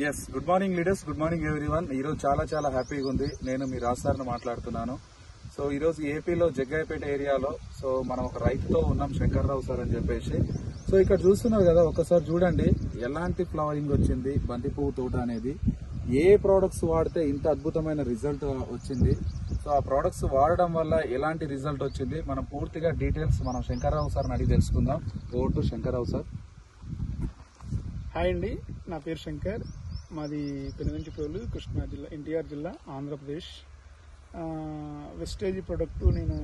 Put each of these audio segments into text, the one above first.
Yes good morning leaders, good morning everyone. ఈరోజు చాలా హ్యాపీగా ఉంది. నేను మీ రాజసార్ని మాట్లాడుతున్నాను. సో ఈరోజు ఏపీలో జగ్గాయపేట ఏరియాలో సో మనం ఒక రైతుతో ఉన్నాం, శంకర్రావు సార్ అని చెప్పేసి. సో ఇక్కడ చూస్తున్నారు కదా, ఒకసారి చూడండి ఎలాంటి ఫ్లవరింగ్ వచ్చింది బంతిపువ్వు తోట అనేది. ఏ ప్రోడక్ట్స్ వాడితే ఇంత అద్భుతమైన రిజల్ట్ వచ్చింది, సో ఆ ప్రోడక్ట్స్ వాడడం వల్ల ఎలాంటి రిజల్ట్ వచ్చింది, మనం పూర్తిగా డీటెయిల్స్ మనం శంకర్రావు సార్ని అడిగి తెలుసుకుందాం. Over to Shankarrao sir. Hi అండి, నా పేరు శంకర్. మాది పెనుగంచిప్రోలు, కృష్ణా జిల్లా, ఎన్టీఆర్ జిల్లా, ఆంధ్రప్రదేశ్. వెస్టేజ్ ప్రొడక్ట్ నేను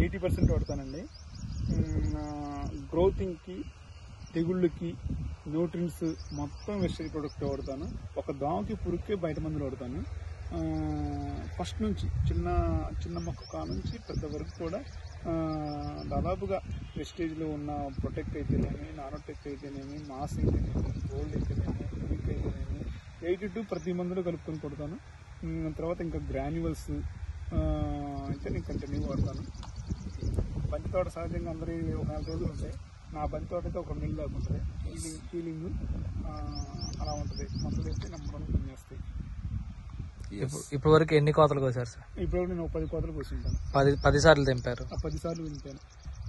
80% వాడతానండి. గ్రోతింగ్కి, తెగుళ్ళకి, న్యూట్రిన్స్ మొత్తం వెస్టేజ్ ప్రొడక్ట్ వాడతాను. ఒక దోమకి, పురుగుకి బయట మందులు వాడతాను. ఫస్ట్ నుంచి చిన్న మొక్క కా నుంచి పెద్ద వరకు కూడా దాదాపుగా వెస్టేజ్లో ఉన్న ప్రొటెక్ట్ అయితేనేమి, నానోటెక్ అయితేనేమి, మాస్ అయితేనేమి, గోల్డ్ అయితేనేమి, వీక్ అయితేనేమి 82 ప్రతి మందులో కలుపుకొని కొడతాను. తర్వాత ఇంకా గ్రాన్యువల్స్ అయితే నేను కంటిన్యూ వాడతాను. బంతి తోట సహజంగా అందరి ఒక 4 రోజులు ఉంటాయి. నా బంతి తోట అయితే ఒక నెల దాకా ఉంటుంది. హీలింగ్ అలా ఉంటుంది. మందులు అయితే నమ్మడం పనిచేస్తాయి. ఇప్పటి వరకు ఎన్ని కోతలు కోసారు సార్? ఇప్పుడు నేను 10 కోతలు కోసుంటాను. 10 సార్లు తెంపారు. 10 సార్లు తింటాను.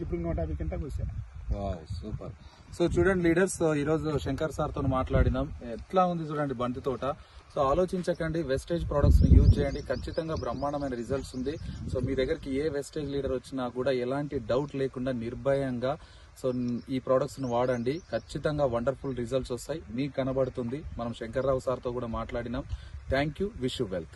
ఇప్పుడు 150 కింటా కోసాను. సూపర్. సో చూడండి లీడర్స్, ఈ రోజు శంకర్ సార్ తో మాట్లాడినాం. ఎట్లా ఉంది చూడండి బంతి తోట. సో ఆలోచించకండి, వెస్టేజ్ ప్రొడక్ట్స్ ని యూజ్ చేయండి, ఖచ్చితంగా బ్రహ్మాండమైన రిజల్ట్స్ ఉంది. సో మీ దగ్గరికి ఏ వెస్టేజ్ లీడర్ వచ్చినా కూడా ఎలాంటి డౌట్ లేకుండా నిర్భయంగా సో ఈ ప్రొడక్ట్స్ ను వాడండి. ఖచ్చితంగా వండర్ఫుల్ రిజల్ట్స్ వస్తాయి, మీకు కనబడుతుంది. మనం శంకర్రావు సార్ తో కూడా మాట్లాడినాం. Thank you, wish you wealth.